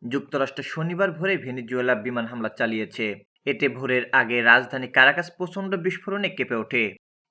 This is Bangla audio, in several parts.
যুক্তরাষ্ট্র শনিবার ভোরে ভেনেজুয়েলা বিমান হামলা চালিয়েছে। এতে ভোরের আগে রাজধানী কারাকাস প্রচণ্ড বিস্ফোরণে কেঁপে ওঠে।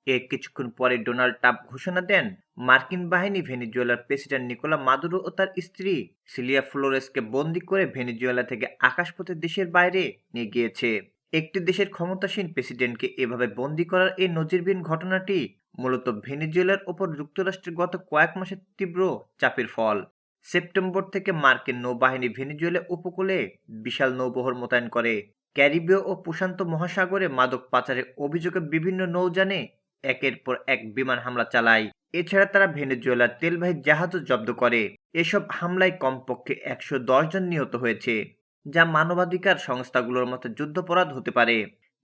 এর কিছুক্ষণ পরে ডোনাল্ড ট্রাম্প ঘোষণা দেন, মার্কিন বাহিনী ভেনেজুয়েলার প্রেসিডেন্ট নিকোলা মাদুরো ও তার স্ত্রী সিলিয়া ফ্লোরেসকে বন্দী করে ভেনেজুয়েলা থেকে আকাশপথে দেশের বাইরে নিয়ে গিয়েছে। একটি দেশের ক্ষমতাসীন প্রেসিডেন্টকে এভাবে বন্দী করার এই নজিরবিহীন ঘটনাটি মূলত ভেনেজুয়েলার ওপর যুক্তরাষ্ট্রের গত কয়েক মাসের তীব্র চাপের ফল। সেপ্টেম্বর থেকে মার্কিন নৌবাহিনী ভেনেজুয়েলা উপকূলে বিশাল নৌবহর মোতায়েন করে। ক্যারিবীয় ও প্রশান্ত মহাসাগরে মাদক পাচারের অভিযোগে বিভিন্ন নৌযানে একের পর এক বিমান হামলা চালায়। এছাড়া তারা ভেনেজুয়েলার তেলবাহী জাহাজও জব্দ করে। এসব হামলায় কমপক্ষে ১১০ জন নিহত হয়েছে, যা মানবাধিকার সংস্থাগুলোর মতে যুদ্ধাপরাধ হতে পারে।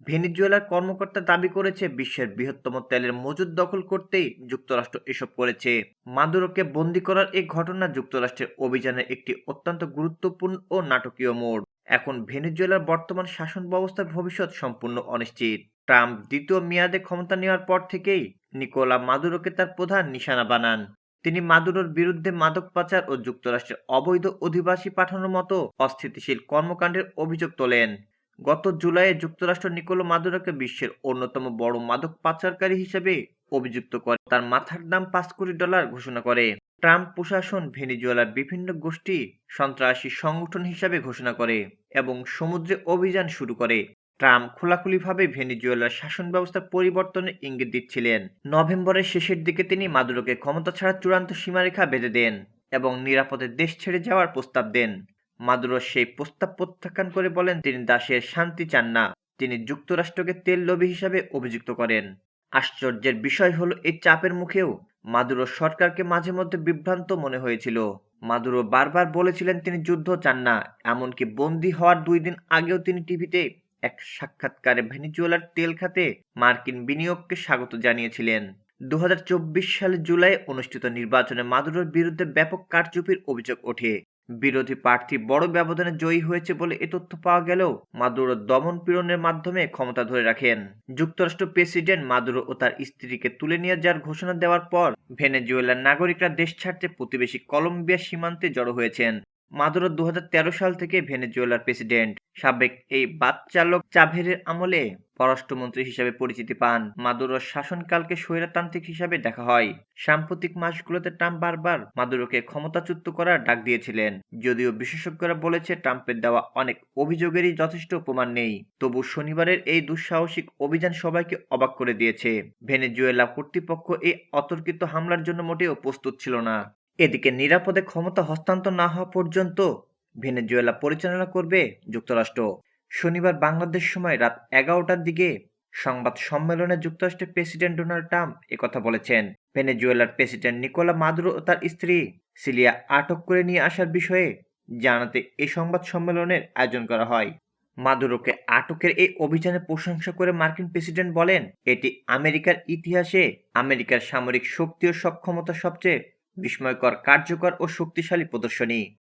ভেনেজুয়েলার কর্মকর্তা দাবি করেছে, বিশ্বের বৃহত্তম তেলের মজুদ দখল করতেই যুক্তরাষ্ট্র এসব করেছে। মাদুরোকে বন্দী করার এই ঘটনা যুক্তরাষ্ট্রের অভিযানের একটি অত্যন্ত গুরুত্বপূর্ণ ও নাটকীয় মোড়। এখন ভেনেজুয়েলার বর্তমান শাসন ব্যবস্থার ভবিষ্যৎ সম্পূর্ণ অনিশ্চিত। ট্রাম্প দ্বিতীয় মেয়াদে ক্ষমতা নেওয়ার পর থেকেই নিকোলা মাদুরোকে তার প্রধান নিশানা বানান। তিনি মাদুরোর বিরুদ্ধে মাদক পাচার ও যুক্তরাষ্ট্রের অবৈধ অধিবাসী পাঠানোর মতো অস্থিতিশীল কর্মকাণ্ডের অভিযোগ তোলেন। গত জুলাইয়ে যুক্তরাষ্ট্র নিকোলা মাদুরোকে বিশ্বের অন্যতম বড় মাদক পাচারকারী হিসেবে অভিযুক্ত করে তার মাথার দাম $৫ কোটি ঘোষণা করে। ট্রাম্প প্রশাসন ভেনেজুয়েলার বিভিন্ন গোষ্ঠী সন্ত্রাসী সংগঠন হিসাবে ঘোষণা করে এবং সমুদ্রে অভিযান শুরু করে। ট্রাম্প খোলাখুলিভাবে ভেনেজুয়েলার শাসন ব্যবস্থার পরিবর্তনের ইঙ্গিত দিচ্ছিলেন। নভেম্বরের শেষের দিকে তিনি মাদুরোকে ক্ষমতা ছাড়ার চূড়ান্ত সীমারেখা বেঁধে দেন এবং নিরাপদে দেশ ছেড়ে যাওয়ার প্রস্তাব দেন। মাদুরো সেই প্রস্তাব প্রত্যাখ্যান করে বলেন, তিনি দেশের শান্তি চান না। তিনি যুক্তরাষ্ট্রকে তেল লোভী হিসাবে অভিযুক্ত করেন। আশ্চর্যের বিষয় হলো, এই চাপের মুখেও মাদুরো সরকারকে মাঝে মধ্যে বিভ্রান্ত মনে হয়েছিল। মাদুরো বারবার বলেছিলেন তিনি যুদ্ধ চান না। এমনকি বন্দী হওয়ার ২ দিন আগেও তিনি টিভিতে এক সাক্ষাৎকারে ভেনেজুয়েলার তেল খাতে মার্কিন বিনিয়োগকে স্বাগত জানিয়েছিলেন। ২০২৪ সালের জুলাইয়ে অনুষ্ঠিত নির্বাচনে মাদুরোর বিরুদ্ধে ব্যাপক কারচুপির অভিযোগ ওঠে। বিরোধী প্রার্থী বড় ব্যবধানে জয়ী হয়েছে বলে এ তথ্য পাওয়া গেলেও মাদুরো দমন পীড়নের মাধ্যমে ক্ষমতা ধরে রাখেন। যুক্তরাষ্ট্র প্রেসিডেন্ট মাদুরো ও তার স্ত্রীকে তুলে নিয়ে যাওয়ার ঘোষণা দেওয়ার পর ভেনেজুয়েলার নাগরিকরা দেশ ছাড়তে প্রতিবেশী কলম্বিয়া সীমান্তে জড়ো হয়েছেন। মাদুরো ২০১৩ সাল থেকে ভেনেজুয়েলার প্রেসিডেন্ট। সাবেক এই বাকচালক চাভেরের আমলে পররাষ্ট্রমন্ত্রী হিসেবে পরিচিতি পান। মাদুরোর শাসনকালকে স্বৈরতান্ত্রিক হিসাবে দেখা হয়। সাম্প্রতিক মাসগুলোতে ট্রাম্প বারবার মাদুরোকে ক্ষমতাচ্যুত করার ডাক দিয়েছিলেন। যদিও বিশেষজ্ঞরা বলেছে, ট্রাম্পের দেওয়া অনেক অভিযোগেরই যথেষ্ট প্রমাণ নেই। তবু শনিবারের এই দুঃসাহসিক অভিযান সবাইকে অবাক করে দিয়েছে। ভেনেজুয়েলা কর্তৃপক্ষ এই অতর্কিত হামলার জন্য মোটেও প্রস্তুত ছিল না। এদিকে নিরাপদে ক্ষমতা হস্তান্তর না হওয়া পর্যন্ত ভেনেজুয়েলা পরিচালনা করবে যুক্তরাষ্ট্র। শনিবার বাংলাদেশ সময় রাত ১১টার দিকে সংবাদ সম্মেলনে যুক্তরাষ্ট্রের প্রেসিডেন্ট ডোনাল্ড ট্রাম্প একথা বলেছেন। ভেনেজুয়েলার প্রেসিডেন্ট নিকোলা মাদুরো ও তার স্ত্রী সিলিয়া আটক করে নিয়ে আসার বিষয়ে জানাতে এই সংবাদ সম্মেলনের আয়োজন করা হয়। মাদুরোকে আটকের এই অভিযানের প্রশংসা করে মার্কিন প্রেসিডেন্ট বলেন, এটি আমেরিকার ইতিহাসে আমেরিকার সামরিক শক্তি ও সক্ষমতার সবচেয়ে বিস্ময়কর, কার্যকর ও শক্তিশালী প্রদর্শনী।